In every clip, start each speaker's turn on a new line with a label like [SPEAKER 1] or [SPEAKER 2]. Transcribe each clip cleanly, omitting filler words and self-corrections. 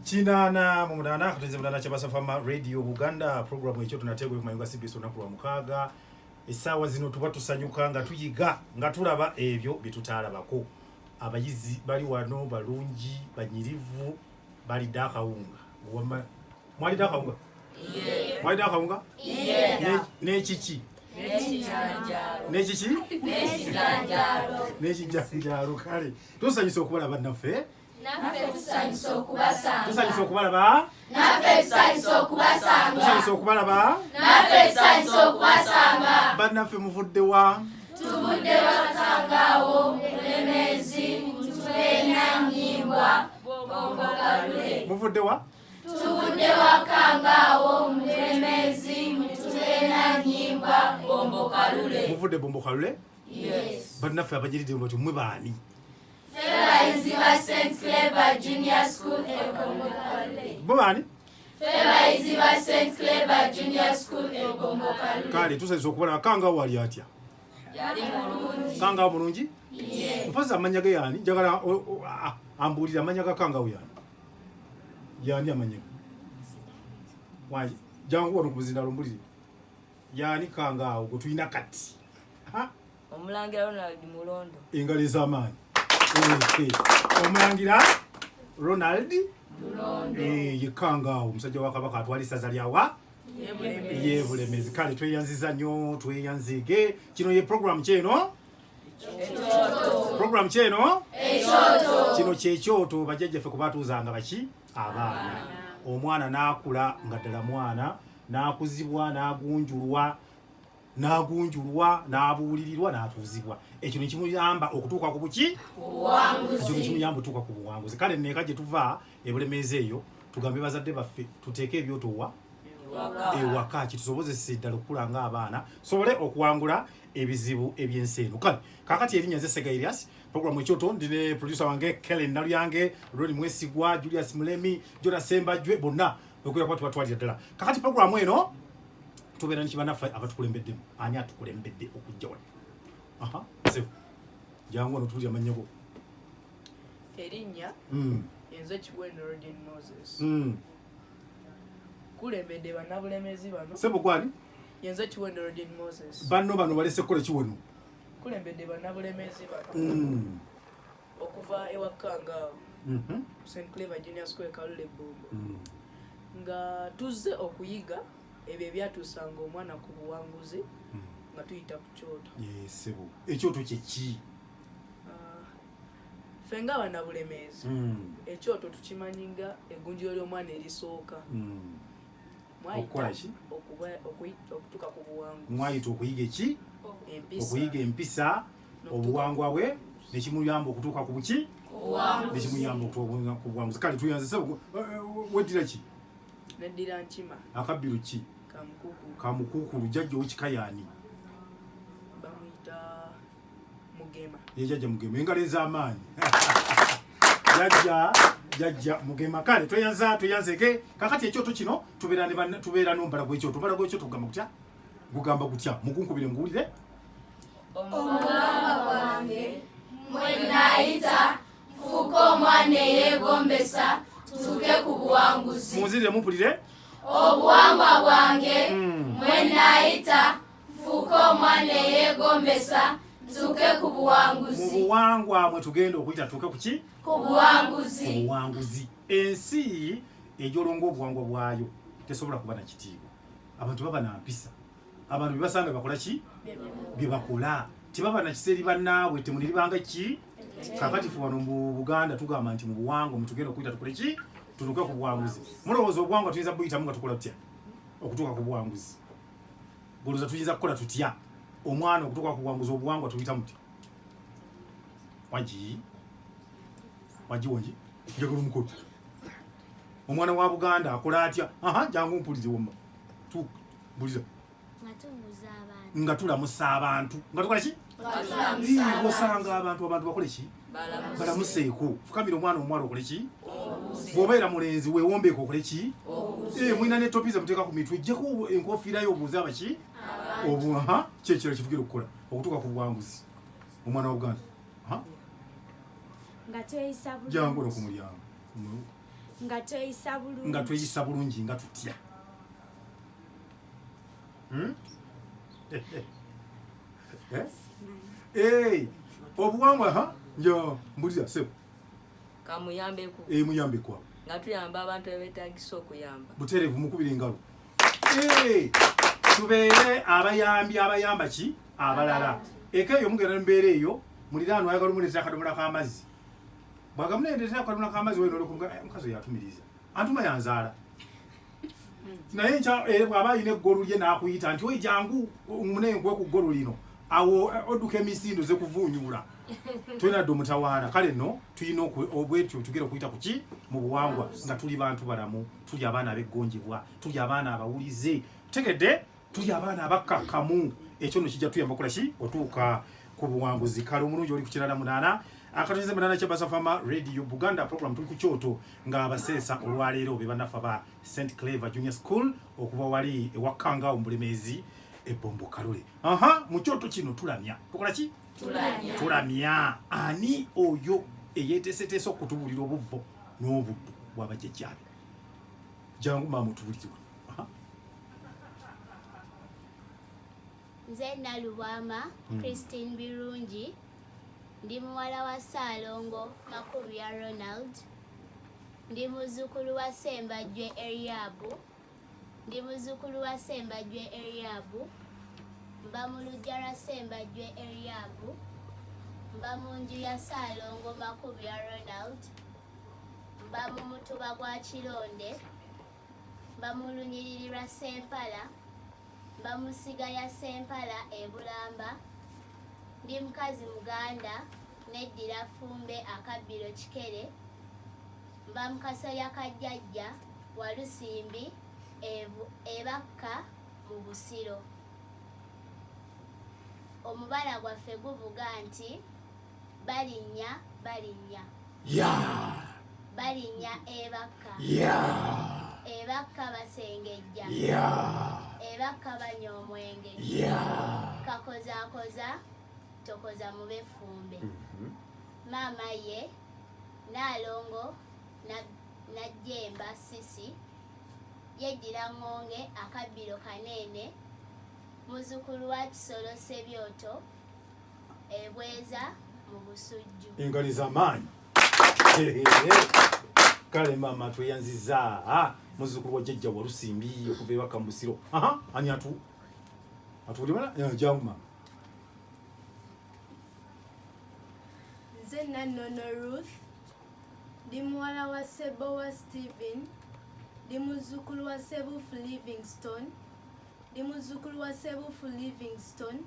[SPEAKER 1] Chinana mumudana kuteze mudana Chabasa Fama Radio Buganda program ekyo tunategwe ku mayunga CBS onakulwa mukaga esawa zino tuba tusanyuka nga tuyiga nga tulaba ebyo bitutaalabako abayizi bali wano balungi banyirivu bali dakawunga mwali dakawunga mwali dakawunga n'ekiki n'ekijanjalo kale tusanyusa okubala bannaffe
[SPEAKER 2] Naffe tusanyusa okubasanga.
[SPEAKER 1] Tusanyusa okubalaba.
[SPEAKER 2] Naffe tusanyusa okubasanga.
[SPEAKER 1] Tusanyusa okubalaba.
[SPEAKER 2] Naffe tusanyusa okubasanga.
[SPEAKER 1] Bannaffe muvudde wa?
[SPEAKER 2] Tuvudde Wakangaawo, Bulemeezi, Mutulena, Nyimbwa, Bombo Kalule.
[SPEAKER 1] Muvudde wa?
[SPEAKER 2] Tuvudde Wakangaawo, Bulemeezi, Mutulena, Nyimbwa, Bombo Kalule.
[SPEAKER 1] Muvudde Bombo Kalule?
[SPEAKER 2] Yes.
[SPEAKER 1] Bannaffe abajiridde bati mmwe baani?
[SPEAKER 2] Abayizi ba St. Clever Junior School e Bombo Kalule.
[SPEAKER 1] Bani?
[SPEAKER 2] Abayizi ba St. Clever Junior School e Bombo Kalule.
[SPEAKER 1] Kale tusanyusa okubalaba Kangaawo ali atya?
[SPEAKER 2] Yali mulungi.
[SPEAKER 1] Kangaawo mulungi?
[SPEAKER 2] Yes.
[SPEAKER 1] Mpaza amanya ge yaani? Njagala ambuulira amanya ga Kangaawo yaani? Yaani amanya? Waji jangu wano ku Buzindalo mbulire. Yaani Kangaawo gwe tulina kati.
[SPEAKER 3] Omulangira Ronald Mulondo.
[SPEAKER 1] Engalo ez'amaanyi. Omulangira Ronald
[SPEAKER 2] Mulondo.
[SPEAKER 1] Ye Kangaawo omusajja wa Kabaka atwala essaza lyawa? Ye Bulemeezi. Kale tweyanziza nnyo tweyanzige. Kino ye program kyeno?
[SPEAKER 2] Ekyoto.
[SPEAKER 1] Program kyeno?
[SPEAKER 2] Ekyoto.
[SPEAKER 1] Kino kyekyoto bajjajjaffe ku batuuzanga baki? Abaana. Omwana n'akula nga ddala mwana n'akuzibwa n'agunjulwa n'abuulirirwa n'atuuzibwa. Ekyo ne kimuyamba okutuuka ku buki?
[SPEAKER 2] Buwanguzi.
[SPEAKER 1] Ekyo ne kimuyamba okutuuka ku buwanguzi. Kale nneeka gye tuva Bulemeezi eyo tugambe bazadde baffe tuteeke ebyoto wa? Ewaka kitusobozese ddala okukula ng'abaana sobole okuwangula ebizibu eby'ensi eno. Kale kaakati erinnya nze Sega Elias program ekyoto ndine producer wange Kellen Nalyange, Roni Mwesigwa, Julius Mulemi, Jonas Sembajwe bonna okuya kwa twatwalira ddala. Kaakati program eno tubeera n'ekibannaffe abatukulembeddemu. Ani atukulembedde okujja wano? Aha, sefu. Jangu wano tulya amannya go.
[SPEAKER 3] Erinnya Enzo Kiwendo Rodin Moses. Kulembedde bannabulemezi bano.
[SPEAKER 1] Sebo gwani?
[SPEAKER 3] Enzo Kiwendo Rodin Moses.
[SPEAKER 1] Bano balese kukola kiweno.
[SPEAKER 3] Kulembedde bannabulemezi bano. Okuva ewa Kangaawo. St. Clever Junior School Kalule Bombo. Nga tuzze okuyiga ebyo ebyatuusanga omwana ku buwanguzi nga tuyita ku kyoto.
[SPEAKER 1] Sebo. Ekyoto kye ki?
[SPEAKER 3] Ffe ng'abaana Bulemeezi ekyoto tukimanyi nga eggunjiro ly'omwana erisooka.
[SPEAKER 1] Okukola ki?
[SPEAKER 3] Okutuuka ku buwanguzi.
[SPEAKER 1] Mwayita okuyiga eki?
[SPEAKER 3] Empisa.
[SPEAKER 1] Okuyiga empisa obuwangwa bwe nekimuyamba okutuuka ku buki? Nekimuyamba okutuuka ku buwanguzi. Kale tuyanze weddira ki?
[SPEAKER 3] Neddira nkima.
[SPEAKER 1] Akabbiru ki?
[SPEAKER 3] Kamukukulu.
[SPEAKER 1] Kamukukulu jjajja ow'ekika yaani?
[SPEAKER 3] Bamuyita Mugema.
[SPEAKER 1] Ye jjajja Mugema. Engalo ez'amaanyi. Jjajja Mugema. Kale tweyanzeke kakati ekyoto kino tubeera n'omubala gw'ekyoto. Omubala gw'ekyoto gugamba gutya? Gugamba gutya? Mugunkubire nguwulire.
[SPEAKER 2] Omugamba gwange mwe naayita nfuuka omwana eyeegombesa tutuuke ku buwanguzi.
[SPEAKER 1] Munzirire mumpulire.
[SPEAKER 2] Obuwangwa bwange mwe naayita nfuuka omwana eyeegombesa tutuuke ku buwanguzi.
[SPEAKER 1] Mu buwangwa mwe tugenda okuyita tuuke ku ki?
[SPEAKER 2] Ku buwanguzi.
[SPEAKER 1] Ku buwanguzi. Ensi egyolonga obuwangwa bwayo tesobola kuba na kitiibwa. Abantu baba na mpisa. Abantu bibasanga bakola ki? Bye bakola. Tibaba na kiseeri bannaabwe temuliribanga ki? Kakati ffe wano mu Buganda tugamba nti mu buwangwa mwe tugenda okuyita tukole ki? Tutuuke ku buwanguzi. Mulowooza obuwangwa tuyinza buyitamu nga tukola tutya? Okutuuka ku buwanguzi. Golooza tuyinza kukola tutya? Omwana okutuuka ku buwanguzi obuwangwa tuyita mutya? Wagi wongi? Njagala omukopi. Omwana wa Buganda akola atya? Jangu mpulire womma. Mbulira. Nga tulamusa abantu. Nga tukola ki? Osanga abantu bakole ki? Balamuseeko. Fukamira omwana omuwala okole ki? Bw'obeera mulenzi weewombeeko okole ki? Mulina ne topiza muteeka ku mitwe. Ejjeko enkofiira yo obuuze abaki? Kyekira kitugenda okukola okutuuka ku buwanguzi. Omwana wa Buganda.
[SPEAKER 4] Nga tweyisa bulungi.
[SPEAKER 1] Jangu no ku mulyango.
[SPEAKER 2] nga
[SPEAKER 1] tweyisa bulungi nga tutya obuwangwa njo mbuliza sebo
[SPEAKER 4] kamuyambeku
[SPEAKER 1] muyambeku
[SPEAKER 4] nga tuyamba abantu abetagisa okuyamba
[SPEAKER 1] buterevu mukubira engalo tubeere abayamba ki abalala ekeyo mugenda mbeera eyo muliraano ayagala omuleetera akadomola k'amazzi bwagamuleetera akadomola k'amazzi omukazi oyo atumiriza antuma yanzaala naye bw'aba alina eggolu lye n'akuyita nti oyi jangu omunenkwe ku ggolu lino awo odduka emisindo ze kuvuunyuula tulina dde omutawaana kale nno tulina obwetyo tugera okuyita ku ki mu buwangwa nga tuli bantu balamu tuli abaana ab'eggonjebwa tuli abaana abawulize tegedde tuli abaana abakkakkamu ekyo nno kijja tuyamba okukola ki otuuka ku buwanguzi kale omulungi oli ku kirala munaana akatonyeze munaana kyebasa fama radio buganda program tuli ku kyoto ng'abaseesa olwaleero be bannafa ba St Claver Junior School okuva wali ewakkanga omubulemeezi ebombo kalule mu kyoto kino tulamya tukola ki tulamya ani oyo eyeeteeseteese okutubulira obuvvo n'obuddu bw'abajjajjaabe jangu maamu tubulirirwa
[SPEAKER 5] nze Nalubwama Christine Birungi ndi muwala wa Saalongo Makubya Ronald ndi muzzukulu wa Sembajwe Eriabu mba mu luggya lwa Sembajwe Eriabu mba mu nju ya Saalongo Makubya Ronald mba mu mutuba gwa Kironde mba mu lunyiriri lwa Sempala mba mu ssiga ya Sempala e Bulamba ndi mukazi Muganda neddira Fumbe Akabbiro Kikere mba mu Kasolya Kajjajja Walusimbi ebakka mu Busiro omubala gwaffe guvuga nti balinnya balinnya ebakka ebakka basengejja ebakka banywa omwenge kakozaakoza tokoza mu b'effumbe maama ye Naalongo Najjemba Sisi yeddira Ngonge Akabbiro Kaneene muzzukulu wa Kisolo Sebyoto ebweza mu Busujju
[SPEAKER 1] engali z'amaanyi kale maama tweyanziza muzzukulu wa jjajja Walusimbi okuva ebaka mu Busiro ani atuwulira jangu maama
[SPEAKER 2] nze Nannono Ruth ndi muwala wa Sebowa Stephen ndi muzzukulu wa Sebufu Livingstone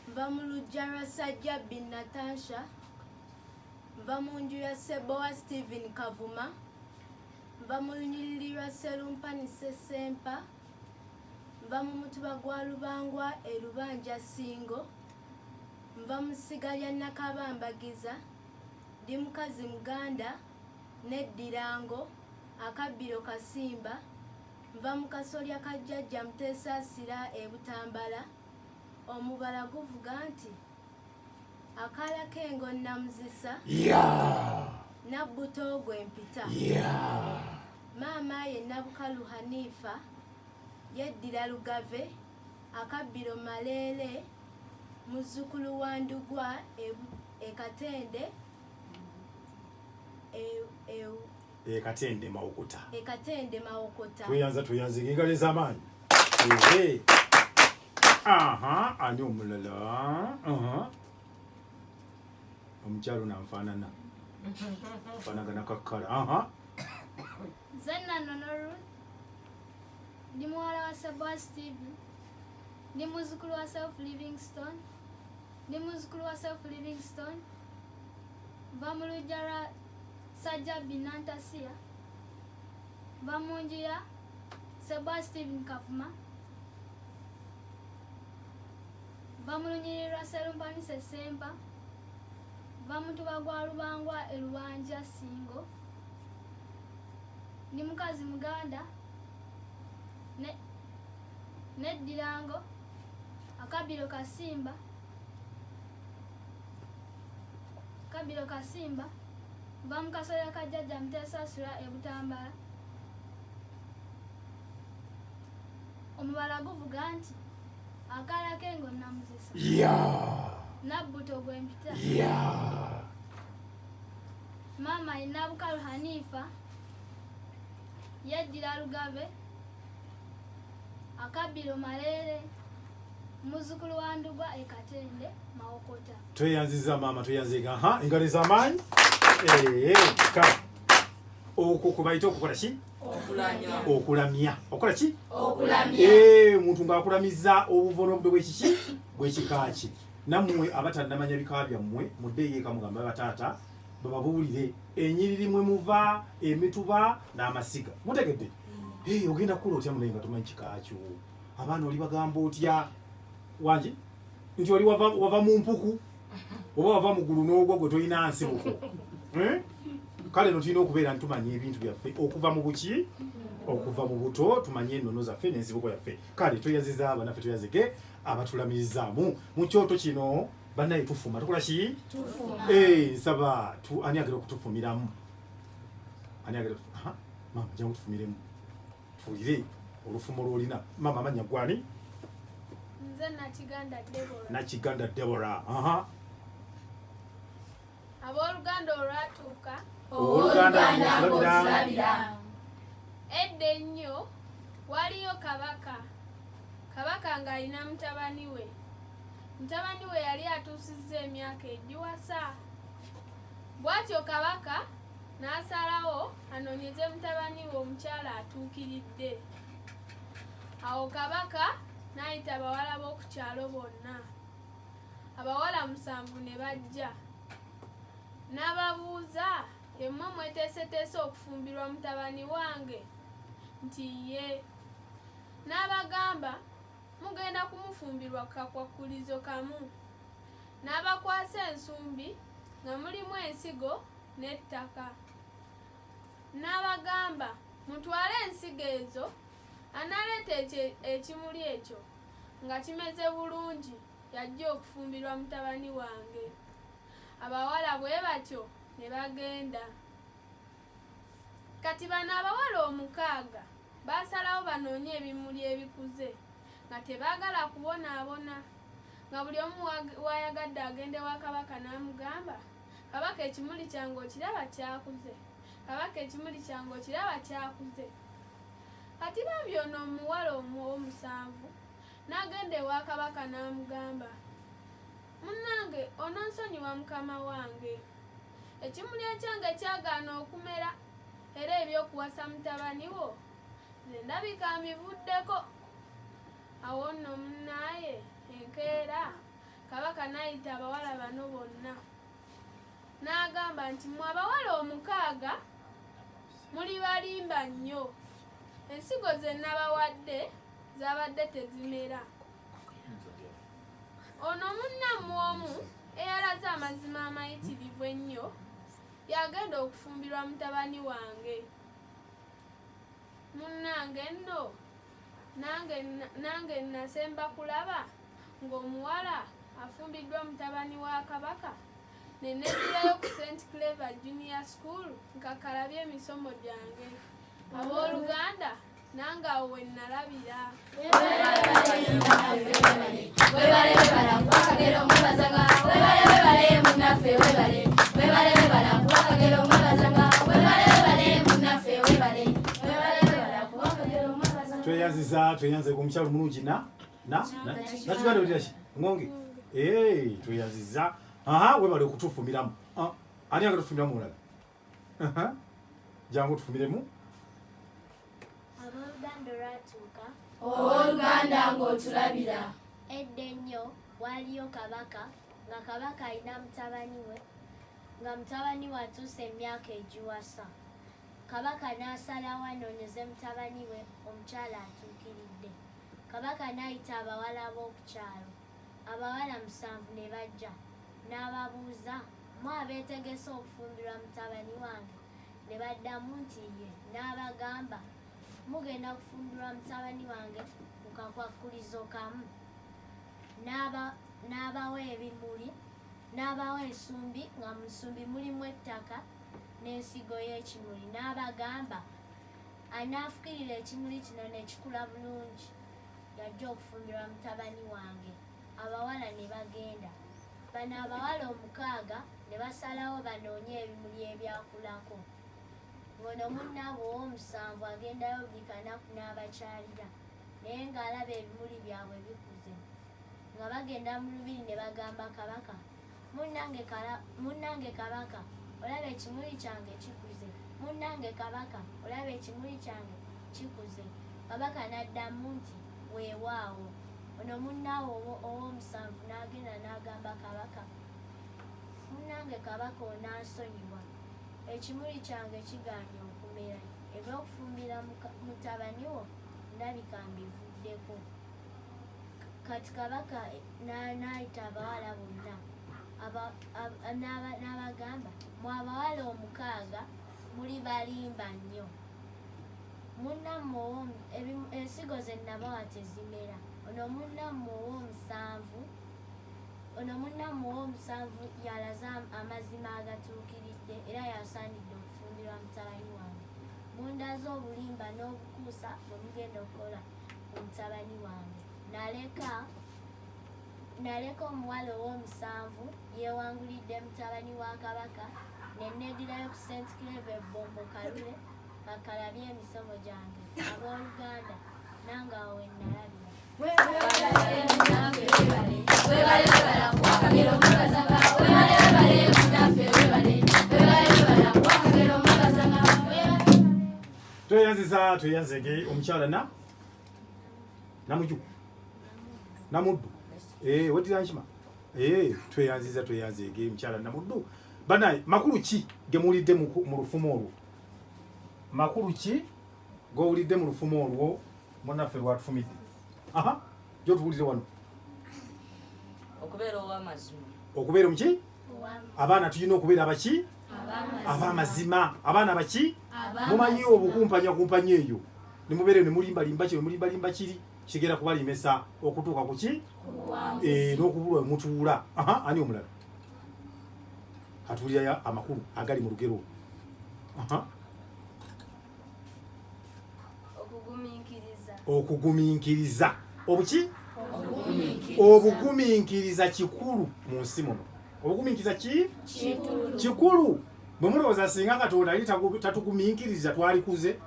[SPEAKER 2] nva mu luggya lwa Sajjabbi Natasha nva mu nju ya Sebowa Stephen Kavuma nva mu lunyiriri lwa Serumpani Sesempa nva mu mutuba gwa Lubangwa Lubanja Singo nva mu ssiga lya Nakabambagiza ndi mukazi Muganda neddirango Akabbiro Kasimba nva mu Kasolya Kajjajja Muteesaasira e Butambala omubala guvuga nti akaala k'engo Namuzisa Nabbuto Gwempita maama ye Nabukalu Hanifa yeddira Lugave Akabbiro Maleere muzzukulu wa Ndugwa Ekatende
[SPEAKER 1] Ekatende Mawokota tweyanze ng'engalo ez'amaanyi ani omulala omukyalo nanfaanana nfaanagana kakkala
[SPEAKER 5] nze Nannono Ruth ndi muwala wa Sebowa Stephen ndi muzzukulu wa Self Livingstone nva mu luggya lwa Sajjabbi Nantasiya nva mu nju ya Sebowa Stephen Kavuma nva mu lunyiriri lwa Serumpani Sesempa nva mu mutuba gwa Lubangwa Lubanja Singo ndi mukazi Muganda neddirango Akabbiro Kasimba
[SPEAKER 6] Nva mu kasolya ka jjajja Muteesasula e Butambala. Omubala guvuga nti akaala kengo namuzisa. Nabbuto gwempita. Mama ina Bukalu Hanifa yajjira Lugabe Akabiro Malere muzukulu wa Ndugwa e Katende Mawokota.
[SPEAKER 1] Tweyanziza mama tweyanziga engalo z'amaanyi ka okukubaita okukola ki okulamya okola ki omuntu ng'akulamiza obuvono obudde bw'ekikaaki nammwe abatannamanya bika byammwe muddeeyo eka mugamba bataata bababuulire enyiriri mwe muva emituba n'amasiga mutegedde ogenda kukula otya munaye nga tomanyi kikaakyo abaana oli bagamba otya wangi nti oli wava mu mpuku oba wava mugulu n'ogwo gwe tolina nsibuko kale no tulina okubeera ntumanya ebintu byaffe okuva mu buki okuva mu buto tumanye ennono zaffe n'ensibuko yaffe kale tweyaziza abanaffe tweyazike abatulamirizaamu mu kyoto kino bannaye tufuma tukola ki nsaba ani agera okutufumiramu ani agera mama jangu tufumiremu tuwulire olufumo lwolina mama amanya gwani
[SPEAKER 6] Nze
[SPEAKER 1] Nakiganda Deborah
[SPEAKER 6] Abooluganda olwatuuka
[SPEAKER 2] Oluganda ng'otulabira.
[SPEAKER 6] Edda ennyo waliyo kabaka ng'alina mutabani we. Mutabani we yali atuusizza emyaka egiwasa. Bw'atyo kabaka n'asalawo anoonyeze mutabani we omukyala atuukiridde. Awo kabaka n'ayita abawala b'oku kyalo bonna. Abawala 7 ne bajja. N'ababuuza emmwe mweteeseteese okufumbirwa mutabani wange nti ye. N'abagamba mugenda kumufumbirwa kakwakulizo kamu. N'abakwasa ensumbi nga mulimu ensigo n'ettaka. N'abagamba mutwale ensigo ezo analeeta ekimuli ekyo nga kimeze bulungi yajja okufumbirwa mutabani wange. Abawala bwe batyo ne bagenda. Kati bano abawala 6 baasalawo banoonye ebimuli ebikuze nga tebaagala kubonaabona nga buli omu waayagadde agende wa kabaka n'amugamba kabaka ekimuli kyange okiraba kyakuze kabaka ekimuli kyange okiraba kyakuze. Kati bambi ono omuwala ow'omusanvu n'agenda ewa kabaka n'amugamba munnange ononsonyiwa mukama wange ekimuli ekyange kyagaana okumera era ebyokuwasa mutabani wo nze ndabika mbivuddeko. Awo nno munnaaye enkeera kabaka n'ayita abawala bano bonna n'agamba nti mwe abawala 6 muli balimba nnyo ensigo ze nabawadde zabadde tezimera. Ono munnammwe omu eyalaze amazima amayitirivu ennyo yagenda okufumbirwa mutabani wange. Munnange nno nange nasemba kulaba ng'omuwala afumbiddwa mutabani wa kabaka ne neddirayo ku St. Clever Junior School nkakalabye emisomo gyange. Abooluganda nange awo we nalabira.
[SPEAKER 1] Tweyanze ku mukyalo mulungi nakiganda olira ki ngonge tweyanziza webale okutufumiramu ani aga tufumiramu olala jangu tufumiremu.
[SPEAKER 5] Abooluganda olwatuuka
[SPEAKER 2] Oluganda ng'otulabira.
[SPEAKER 5] Edda ennyo waliyo kabaka nga kabaka alina mutabani we nga mutabani we atuuse emyaka egiwasa. Kabaka n'asalawo anoonyeze mutabani we omukyala atuukiridde. Kabaka n'ayita abawala b'oku kyalo. Abawala 7 ne bajja n'ababuuza mwe abeetegese okufumbirwa mutabani wange ne baddamu nti ye. N'abagamba mugenda kufumbirwa mutabani wange ku kakwakulizo kamu. N'abawa ebimuli n'abawa ensumbi nga mu nsumbi mulimu ettaka n'ensigo y'ekimuli n'abagamba anaafukirira ekimuli kino ne kikula bulungi yajja okufumbirwa mutabani wange. Abawala ne bagenda. Bano abawala 6 ne basalawo banoonye ebimuli ebyakulako. Ono munnaabwe ow'omusanvu agendayo buli kanaku n'abakyalira naye ng'alaba ebimuli byabwe bikuze. Nga bagenda mu lubiri ne bagamba Kabaka, munnange Kabaka, olaba ekimuli kyange kikuze. Munnange Kabaka, olaba ekimuli kyange kikuze. Kabaka n'addamu nti weewaawo. Ono munnaawe ow'omusanvu n'agenda n'agamba Kabaka, munnange Kabaka onaasonyiwa. Ekimuli kyange kigaanye okumera. Eby'okufumbira mutabani wo ndabika mbivuddeko. Kati Kabaka n'ayita abawala bonna n'abagamba, mu abawala 6 muli balimba nnyo. Munnammwe ensigo ze nabawa tezimera. Ono munnammwe ow'omusanvu yalaze amazima agatuukiridde era yasaanidde okufumbirwa mutabani wange. Mundaze obulimba n'obukuusa bwe mugenda okukola ku mutabani wange. Naleka omuwala ow'omusanvu yeewangulidde mutabani wa Kabaka ne neddirayo ku St. Claver Bombo Kalule kakalabye emisomo gyange. Abooluganda nange awo we nalabira.
[SPEAKER 1] Tweyanzege omukyala namuju namuddu wetiranshima tweyanzege omukyala namuddu. Banaye makulu ki gemuwulidde mu lufumo olwo? Makulu ki gowulidde mu lufumo olwo munaffe lwatufumidde? Jo tuwulire wano.
[SPEAKER 4] Okubeera ow'amazima.
[SPEAKER 1] Okubeera omuki? Abaana tulina okubeera abaki? Ab'amazima. Abaana baki? Mumanyi obukumpanya eyo. Ne mubeere ne mulimbalimba kino mulimbalimba kiri kigera kubalimesa okutuuka ku ki? N'okubulwa mutuula. Ani omulala? Atuulira amakulu agali mu lugero. Okugumiikiriza. Obuki? Obugumiikiriza kikulu mu nsi muno. Obugumiikiriza ki? Kikulu. Bwe mulowooza singa Katonda ali tatugumiikiriza twalikuze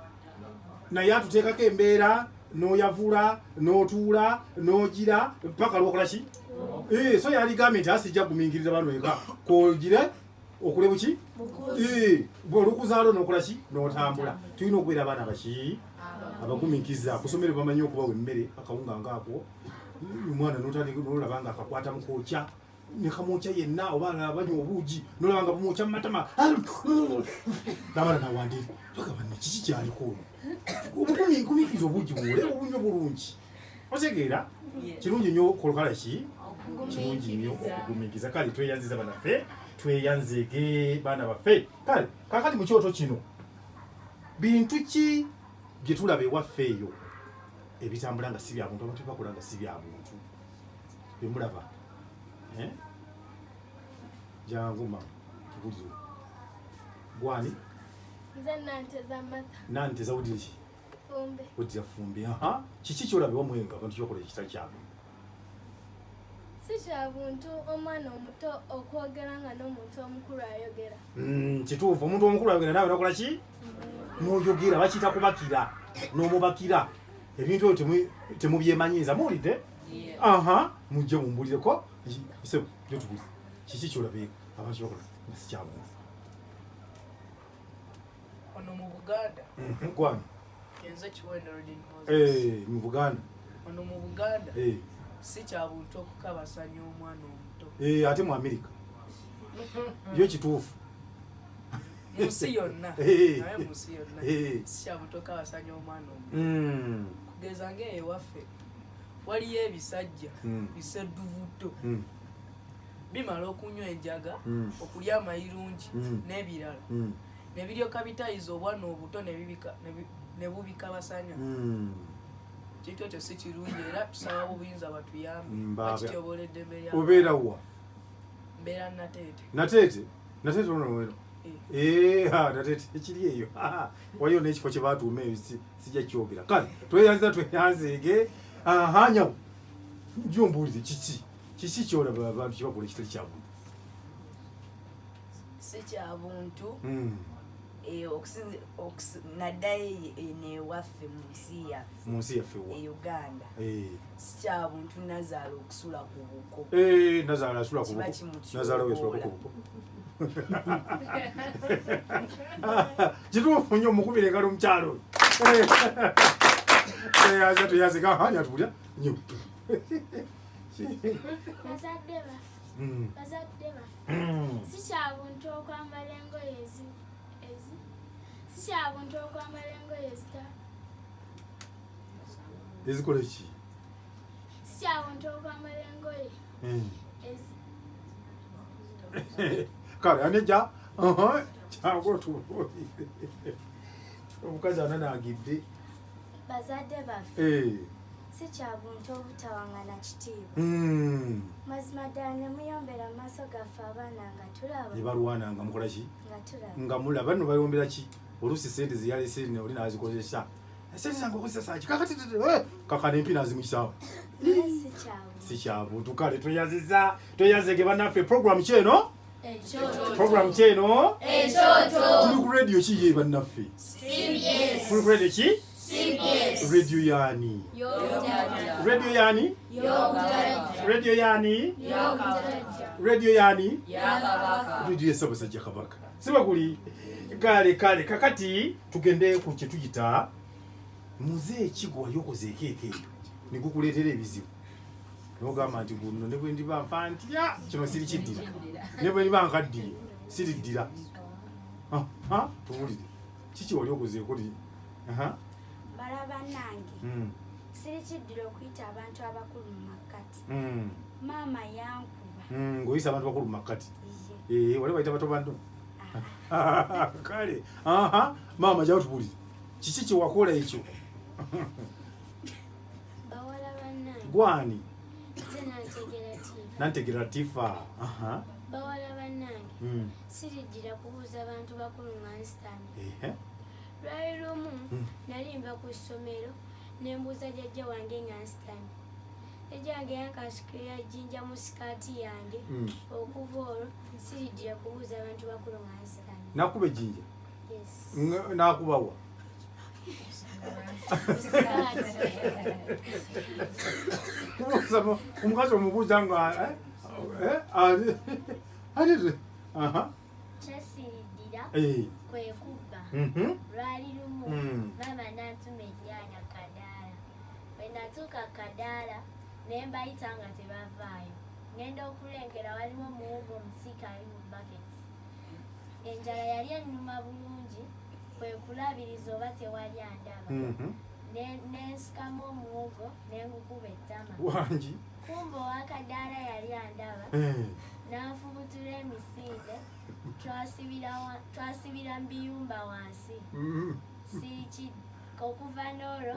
[SPEAKER 1] naye atuteekako embeera n'oyavula n'otuula n'ogira paka lwokola ki? So yaligambye nti asijja kugumiikiriza bano eka kogire okule buki? Bw'olukuzaalo n'okola ki? N'otambula. Tulina okubeera abaana baki? Abagumiikiriza. Kusomere bamanyi okubawa emmere akawunga ngaako omwana n'olaba nga akakwata mu kookya ne kamwokya yenna oba banywa obuugi n'olaba nga bumwokya mu matama n'abaana nawandiri tugamba kiki kyaliko ono obugumiikiriza obuugi buwole obunywa bulungi otegeera kirungi nnyo kolokala ki kirungi nnyo okugumiikiriza. Kale tweyanziza banaffe tweyanzege baana baffe. Kale kakati mu kyoto kino bintu ki bye tulaba ewaffe eyo ebitambula nga si bya buntu abantu bakola nga si bya buntu bye mulaba? Jangu mama tubulizo gwani
[SPEAKER 6] Nze nanteza mata.
[SPEAKER 1] Nanteza udiri ki?
[SPEAKER 6] Fumbe.
[SPEAKER 1] Udira fumbe. Kiki kyolabe omwenga abantu kyokola ekitali kyabwe?
[SPEAKER 6] Si kya buntu omwana omuto okwogera nga n'omuntu omukulu ayogera.
[SPEAKER 1] Kituufu. Omuntu omukulu ayogera naawe nakola ki? N'oyogera bakiyita kubakira n'omubakira. Ebintu ebyo temubyemanyiiza muwulidde? Mujje mumbulireko ise byo tubuze. Kiki kyolabe abantu kyokola nga si kyabwe?
[SPEAKER 3] Ono mu Buganda.
[SPEAKER 1] Gwani?
[SPEAKER 3] Yenze Kiwendo Rodin Moses.
[SPEAKER 1] Mu Buganda.
[SPEAKER 3] Ono mu Buganda. Si kya buntu okukabasanya omwana omuto.
[SPEAKER 1] Ate mu Amerika. Yo kituufu.
[SPEAKER 3] Musi yonna. Naye musi yonna. Si kya buntu okukabasanya omwana omuto. Kugeza ng'ewaffe waliyo ebisajja bisedduvuto. Bimala okunywa enjaga, okulya amayirungi n'ebirala. Ne biryoka bitayiza obwana obuto ne bubikabasanya. Kintu ekyo si kirungi era tusaba obuyinza batuyambe. Bakityoboledde eddembe ly'abantu.
[SPEAKER 1] Obeera wa?
[SPEAKER 3] Mbeera Nateete.
[SPEAKER 1] Nateete ono weno. ekiri eyo waliyo n'ekifo kye baatuuma eyo sijja kyogera kale tweyanzege nyawo njombuulire kiki kyolaba abantu kyebakola ekitali kyabuntu
[SPEAKER 7] si kyabuntu naddayo newaffe mu nsi yaffe e Uganda si kyabuntu Nazaala okusula ku buko
[SPEAKER 1] Nazaala asula ku buko Nazaala weesula ku buko kituufu nnyo mukubira engalo omukyalo aza tuyazika hanya tulya nnyo
[SPEAKER 5] bazadde baffe si kyabuntu okwambala engoye si kyabuntu okwambala engoye
[SPEAKER 1] ezikola ki
[SPEAKER 5] si kyabuntu okwambala engoye
[SPEAKER 1] kale aneja kyangu omukazi ananagidde
[SPEAKER 5] bazadde baffe si kyabuntu obutawangana kitiibwa mazima ddala ne muyombera mu maaso gaffe abaana nga tulaba
[SPEAKER 1] ne balwananga mukola ki
[SPEAKER 5] nga tulaba
[SPEAKER 1] nga mulaba nno bayombera ki oluusi sente ziyalese oli nazikozesa sente zange okozesa ki kakati kakana empi nazimukisaawo si kyabuntu kale tweyazege bannaffe programu kyeno programu kyeno tuli ku radio kiye bannaffe tuli ku radio ki radio yani radio yani radio yani radio yani radio Ssaabasajja Kabaka sibaguli kale kakati tugende ku kye tuyita muze kigo waliokozeeko ekeeyo nigukuleetera ebizibu nogamba nti guno ne bwe ndiba nfa ntya kino siri kiddira ne bwe ndiba nkaddiye siriddira tuwulire kiki wali okozeeko li
[SPEAKER 5] balaba nange siri kiddira okuyita abantu abakulu mu makkati maama yankuba
[SPEAKER 1] ng'oyisa abantu bakulu mu makkati wali bayita bato bantu kale maama jawo tuwulire kiki kyewakola ekyo
[SPEAKER 5] bawala bannange
[SPEAKER 1] gwani
[SPEAKER 5] nze
[SPEAKER 1] nantegera tifa
[SPEAKER 5] bawala bannange siriddira kubuuza abantu bakulu nga nsitamye lwali lumu nali nva ku ssomero nembuuza jjajja wange nga nsitamye jjajja wange yankasikira jjinja mu sikaati yange okuva olwo siriddira kubuuza abantu bakulu nga nsitamye
[SPEAKER 1] nakuba ejjinja nakubawa omukazi omubuuza nga
[SPEAKER 5] kyesiriddira kwekubba lwali lumu maama nantuma ejjana kadaala bwe natuuka kadaala ne mbayita nga tebavaayo ngenda okulengera waliwo omuwogo omusika ali mu baketi enjala yali ennuma bulungi kwekulabiriza oba tewali andaba nensikamu omuwogo nengukuba ettama
[SPEAKER 1] wangi
[SPEAKER 5] kumba owakadaala yali andaba nanfubutula emisinde twasibira mu biyumba wansi okuva n'olwo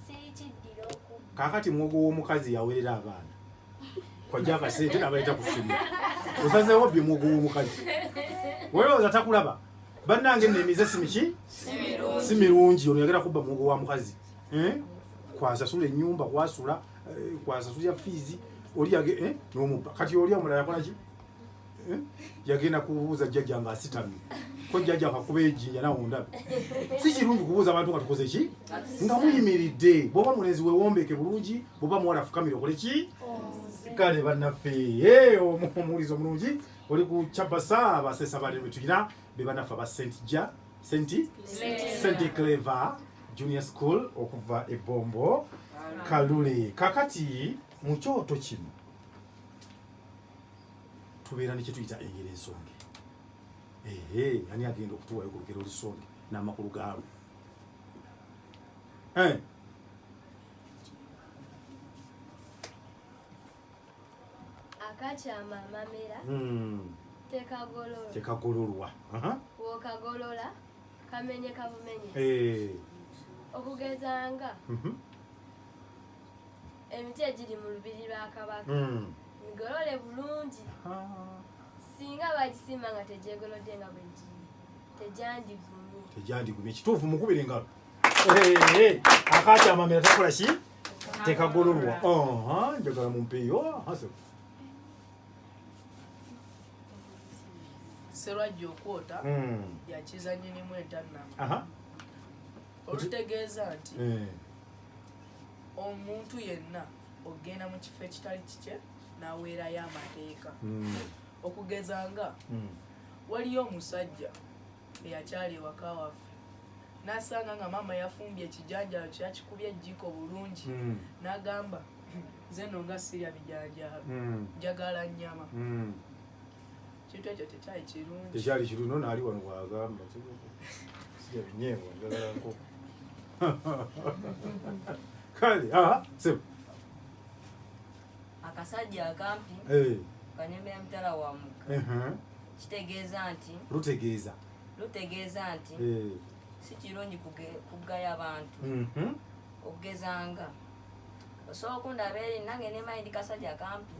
[SPEAKER 5] siri kiddira okubba
[SPEAKER 1] kakati mwogo w'omukazi yawerera abaana kwajja akasente nabayita ku ssomero osazeewo bye mwogo w'omukazi weerowooza takulaba bannange nemize simiki si mirungi ono yagera kubba mwogo wa mukazi kwasasula ennyumba kwasula kwasasulya fiizi oli n'omubba kati oli omulala yakolaki yagenda kubuuza jjajja nga asitamye ko jjajja akakuba ejjinja nawe ondabe si kirungi kubuuza abantu nga tukoze ki nga muyimiridde bw'oba mulenzi weewombeke bulungi bw'oba muwala fukamire okole ki kale bannaffe omuwulizo omulungi oli ku Kyabasa abasesa bale bwe tulina be bannaffe aba St Clever Junior School okuva e Bombo Kalule. Kakati mu kyoto kino tubeera ne kye tuyita engero ensonge. Ani agenda okutuwayo ku lugero olusonge n'amakulu gaalwo?
[SPEAKER 8] Akakyama amamera
[SPEAKER 1] tekagololwa
[SPEAKER 8] wokagolola kamenye kabumenye okugeza nga emiti egiri mu lubiri lwa Kabaka migolole bulungi singa bagisimba nga tegyegolodde nga bwe giri tejyandigumye.
[SPEAKER 1] Tejyandigumye kituufu mukubira engalo. Akaati amamera takola ki? Tekagololwa. Njagala mumpeeyo.
[SPEAKER 3] Serwajja okwota yakizannyirimu entannama. Olutegeeza nti omuntu yenna ogenda mu kifo ekitali kikye n'aweerayo amateeka. Okugeza nga waliyo omusajja eyakyali ewaka waffe n'asanga nga maama yafumbye ekijanjaalo kyakikubye ejjiko bulungi n'agamba nze nno nga sirya bijanjaalo njagala nnyama. Kintu ekyo tekyali kirungi.
[SPEAKER 1] Tekyali kirungi naali wano bw'agamba sirya binyeebwa njagala nkoko. Kale sebo
[SPEAKER 4] akasajja akampi kanyemera mutala wamu kitegeeza nti lutegeeza nti si kirungi kugaya abantu. Okugezanga osobola okundaba eri nange nemanyi ndi kasajja akampi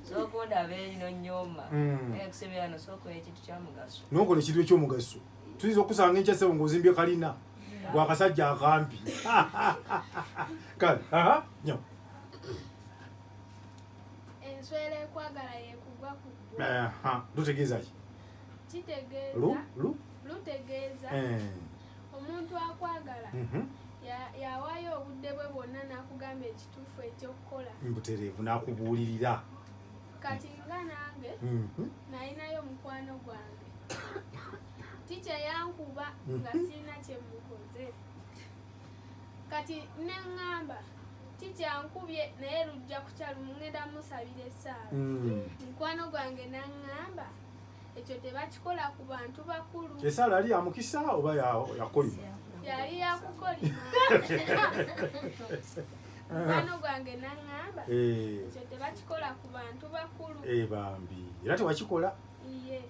[SPEAKER 4] osobola okundaba eri nonyooma kusebera no osobola okukola ekintu kyamugaso
[SPEAKER 1] nokola ekintu ekyomugaso. Tuyinza okusanga enkyasebo ng'ozimbye kalina gwakasajja akampi. Kale nyo
[SPEAKER 6] enswera ekwagala yekugwa ku ggwa.
[SPEAKER 1] Lutegeeza ki?
[SPEAKER 6] Lutegeeza omuntu akwagala yawaayo obudde bwe bwonna n'akugamba ekituufu ekyokukola.
[SPEAKER 1] Mbutereevu n'akubuulirira.
[SPEAKER 6] Kati nga nange nalinayo mukwano gwange tikya yankuba nga sirina kyemukoze. Kati neŋŋamba tikyankubye naye lujja kukya lumugenda musabira essaala. Mukwano gwange naŋŋamba ekyo tebakikola ku bantu bakulu.
[SPEAKER 1] Essaala yali yamukisa oba yakolima?
[SPEAKER 6] Yali yakukolima. Mukwano gwange naŋŋamba ekyo tebakikola ku bantu bakulu.
[SPEAKER 1] Bambi era tewakikola.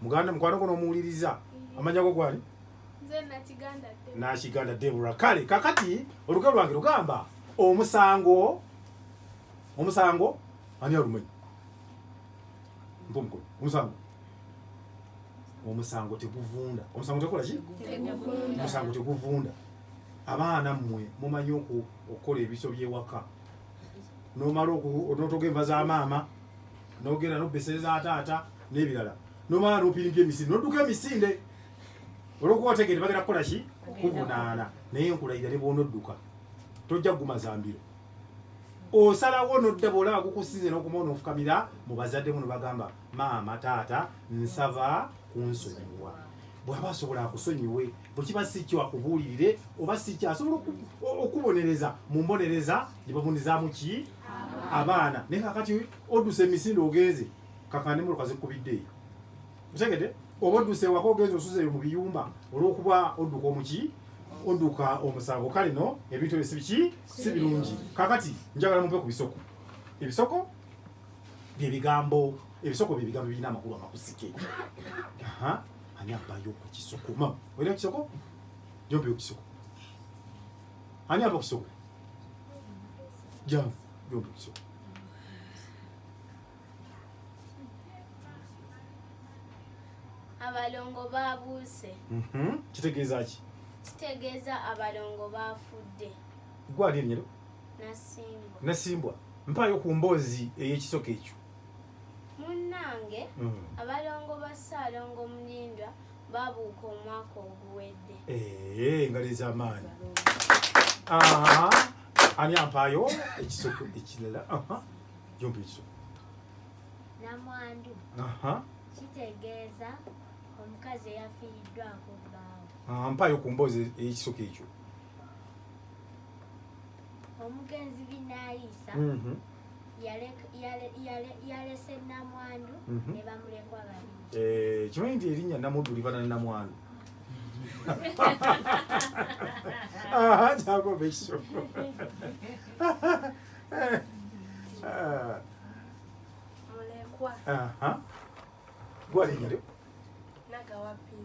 [SPEAKER 6] Muganda
[SPEAKER 1] mukwano gwo n'omuwuliriza. Amanya go gwali?
[SPEAKER 6] Nze Nakiganda Debora.
[SPEAKER 1] Nakiganda Debora. Kale kakati olugero lwange lugamba omusango ani alumanyi? Mpomukono. Omusango teguvunda. Omusango tekola ki? Omusango teguvunda. Abaana mmwe mumanyi okukola ebiso by'ewaka. N'omala n'otoga enva za maama n'ogenda n'obbesereza taata n'ebirala. N'omala n'opirimpya emisinde n'odduka emisinde. Olwokuba otegedde bagenda kukola ki? Kuvunaana. Naye nkulayira ne bw'onodduka tojja kugumaza mbiro. Osalawo n'odda bw'olaba gukusinze n'okuma n'ofukamira mu bazadde muno bagamba maama taata nsava kunsonyiwa. Bw'aba asobola akusonyiwe bwe kiba si kyo akubuulirire oba si kyo asobola okubonereza mu mbonereza gye babonezaamu ki? Abaana. Naye kakati odduse emisinde ogenze kakande mu lukaze kubidde. Otegedde? Oba odduse ewaka ogenze osuze mu biyumba olw'okuba odduka omuki? Odduka omusango. Kale no ebintu ebyo si biki? Si birungi. Kakati njagala mumpe ku bisoko. Ebisoko bye bigambo birina amakulu amakusike. Ani abayo ku kisoko? Mama, wera kisoko? Jombe ku kisoko. Ani aba ku kisoko? Jombe ku kisoko.
[SPEAKER 5] Abalongo babuuse.
[SPEAKER 1] Kitegeeza ki?
[SPEAKER 5] Kitegeeza abalongo bafudde.
[SPEAKER 1] Gwali nnyo?
[SPEAKER 5] Nasimbwa.
[SPEAKER 1] Nasimbwa. Mpayo ku mboozi ey'ekisoko ekyo.
[SPEAKER 5] Munnange abalongo ba Ssaalongo Mulindwa babuuka omwaka oguwedde.
[SPEAKER 1] Ngali z'amaanyi. Ani ampaayo ekisoko ekirala? Jombe ekisoko.
[SPEAKER 5] Namwandu. Kitegeeza omukazi eyafiiriddwako bbaawe.
[SPEAKER 1] Mpaayo ku mboozi ey'ekisoko ekyo.
[SPEAKER 5] Omugenzi Binaayisa yalese Namwandu ne bamulekwa babiri.
[SPEAKER 1] Kimanyi nti erinnya Namuddu lifaanana ne Namwandu. Kyagomba ekisoko.
[SPEAKER 8] Mulekwa.
[SPEAKER 1] Gwali nnyo?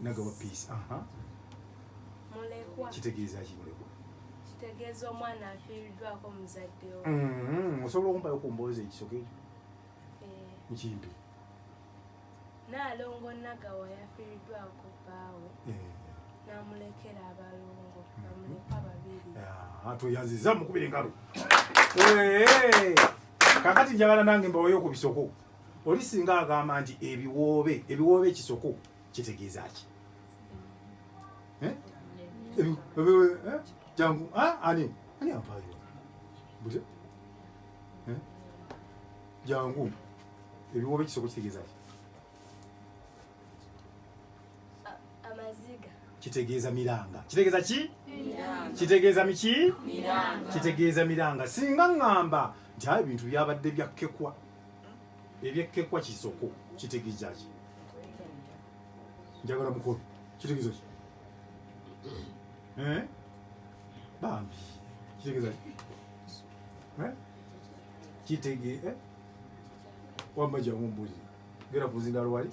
[SPEAKER 8] Nagawa
[SPEAKER 1] Peace.
[SPEAKER 8] Mulekwa.
[SPEAKER 1] Kitegeeza ki mulekwa?
[SPEAKER 8] Kitegeeza omwana afiiriddwako muzadde we.
[SPEAKER 1] Osobola okumpayo ku mboozi ekisoko ekyo? Nkimpi.
[SPEAKER 8] Naalongo Nagawa yafiiriddwako bbaawe n'amulekera abalongo bamuleka babiri.
[SPEAKER 1] Tweyanziza mukubira engalo. Kakati njagala nange mbawayo ku bisoko. Oli singa agamba nti ebiwoobe ekisoko kitegeeza ki? Jangu ani ampayo buje jangu ebiwoobe ekisoko kitegeeza ki?
[SPEAKER 8] Amaziga
[SPEAKER 1] kitegeeza miranga. Kitegeeza ki? Kitegeeza miki? Kitegeeza miranga. Singa ngamba nti ebintu byabadde byakkekwa ebyekkekwa kisoko kitegeeza ki? Njagala mukono kitegeeza ki? Bambi kitegeeza ki? Kitegeeza wamba jangu mbuli gera kuzinda lwali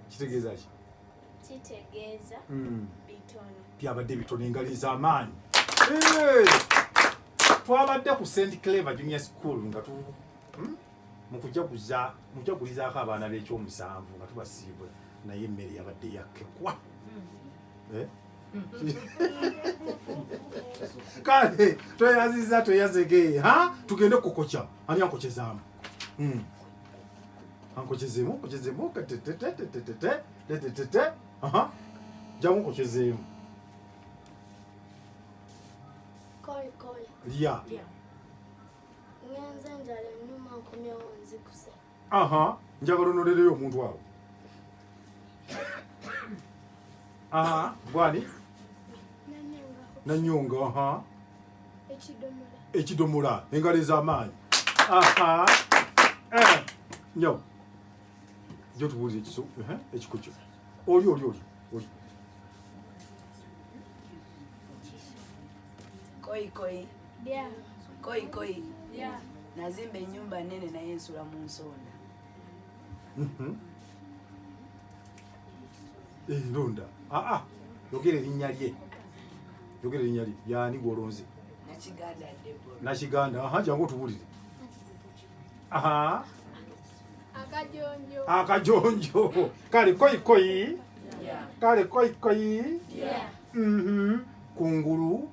[SPEAKER 1] kitegeeza ki?
[SPEAKER 5] Kitegeeza bitono.
[SPEAKER 1] Byabadde bitono engali z'amaanyi. Twabadde ku St. Clever Junior School nga mukujagulizaako abaana b'ekyomusanvu nga tubasiibula naye emmere yabadde yakkekwa. Kale tweyanzege tugende kukokya. Ani ankokyezaamu? Ankokyezemu jamu nkokyezemu.
[SPEAKER 5] Koi.
[SPEAKER 1] Lya.
[SPEAKER 5] Ngenze njala ennuma nkomyewo nzikuse.
[SPEAKER 1] Njagala onolereyo omuntu awo. Gwani? Nanyonga. Ekidomola engalo ez'amaanyi. Nyo. Jo tubuulire ekikokyo. Oli.
[SPEAKER 7] Koi.
[SPEAKER 6] Yeah.
[SPEAKER 7] Koi.
[SPEAKER 6] Yeah.
[SPEAKER 7] Nazimba ennyumba nene naye ensula mu nsonda.
[SPEAKER 1] Londa. Yogera erinnya lye. Yaani gwolonze.
[SPEAKER 7] Nakiganda Deborah.
[SPEAKER 1] Nakiganda. Jangu tubuulire. Akajonjo. Kale koi.
[SPEAKER 7] Yeah.
[SPEAKER 1] Kale koi.
[SPEAKER 7] Yeah.
[SPEAKER 1] Kunguru.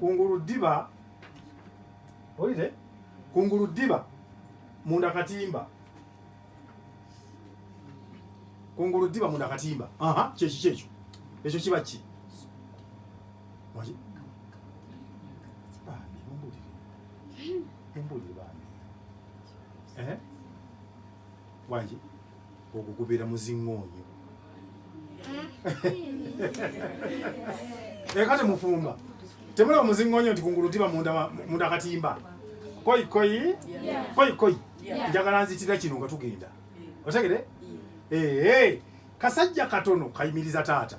[SPEAKER 1] Kunguru diba. Olite? Kunguru diba. Munda katimba. Kunguru diba munda katimba. Checho. Ekyo kiba ki? Waji? Mbulire bani. Waji? Okugubira muzingonyo. Kati mufumba. Temula muzingonyo nti kunguru diba munda katimba. Koi.
[SPEAKER 7] Yeah.
[SPEAKER 1] Koi.
[SPEAKER 7] Yeah.
[SPEAKER 1] Njagala nzitira kino nga tugenda. Otegere? Kasajja katono kayimiriza taata.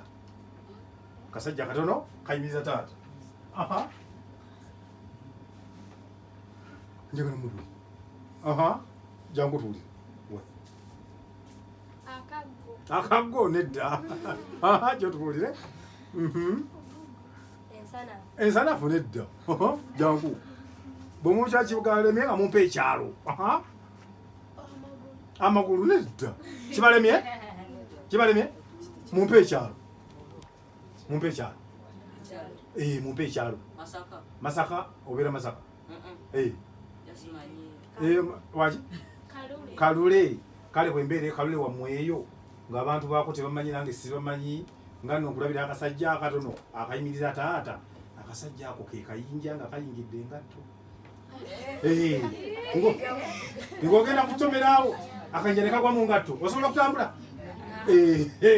[SPEAKER 1] Njagala mubuli. Jangu tuli. Akago nedda. Jo tubulire. Ensanafu nedda. Jangu. Bomucha kibugalemye nga mumpe ekyalo. Amagulu nedda. Kibalemye? Mumpe ekyalo. Mumpe ekyalo. Masaka obera Masaka. Waji? Kalule. Kale bwembeere kalule wamweyo ng'abantu baako tebamanyi nange sibamanyi nga nno okulabira akasajja akatono akayimiriza taata. Akasajja ako ke kayinja nga kayingidde engatto. Ng'ogenda kutomerawo akanja ne kagwa mu ngatto. Osobola kutambula?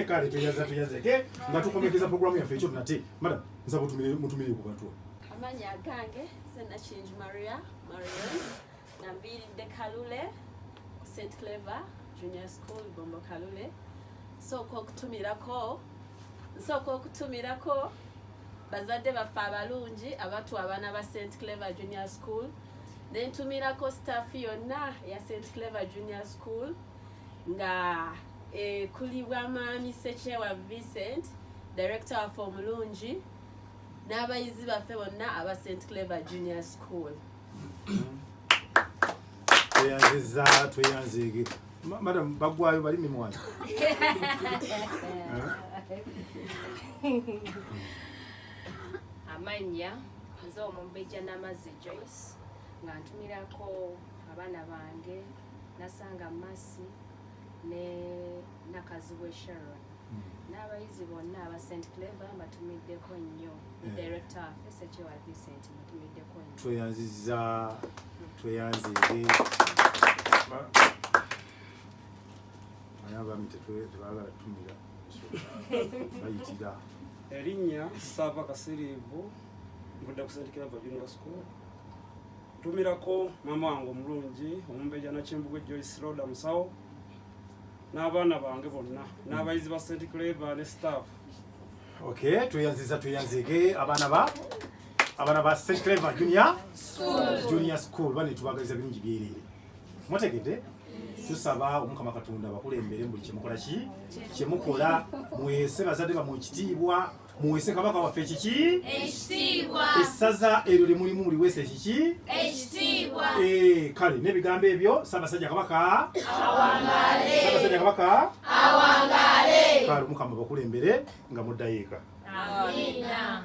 [SPEAKER 1] Kale tuyaze nga tukomekeza programu yaffe ekyo tunate. Madam, nsaba mutumire ku bantu.
[SPEAKER 9] Amanya gange Senachinge Marion nambiridde Kalule St. Clever Junior School Bombo Kalule. Nsooka okutumirako bazadde baffe abalungi abatu abaana ba St. Clever Junior School. Nentumirako staff yonna ya St. Clever Junior School nga kuli bwa Maami Sechewa Vincent, director waffe omulungi, n'abayizi baffe bonna aba St. Clever Junior School.
[SPEAKER 1] Tweyanzige. Madam bagwayo bali mimwana.
[SPEAKER 8] Amanya nze Omumbejja Namazzi Joyce nga ntumirako abaana bange Nasanga Masi ne Nakazibwe Sharon n'abayizi bonna aba St. Clever mbatumiddeko nnyo. Director waffe Ssekyewa Vincent mbatumiddeko nnyo. Tweyanzige.
[SPEAKER 10] Erinnya Ssaaba Kasiriivu nvudde ku St. Clever Junior School. Ntumirako maama wange omulungi Omumbejja Nakimbugwe Joyce Roda Musawo n'abaana bange bonna n'abayizi ba St. Clever ne staff.
[SPEAKER 1] Okay, tweyanzige abaana ba St. Clever Junior School bane tubagaliza birungi byerere. Mutegedde tusaba Omukama Katonda bakulembere buli kyemukola kyemukola muwese bazadde bamwe ekitiibwa muwese kabaka waffe
[SPEAKER 2] ekitiibwa
[SPEAKER 1] essaza eryo lye mulimu buli wese
[SPEAKER 2] ekitiibwa
[SPEAKER 1] kale n'ebigambo ebyo Ssaabasajja Kabaka
[SPEAKER 2] awangaale
[SPEAKER 1] kale Omukama bakulembere nga muddayo eka.
[SPEAKER 2] Amina.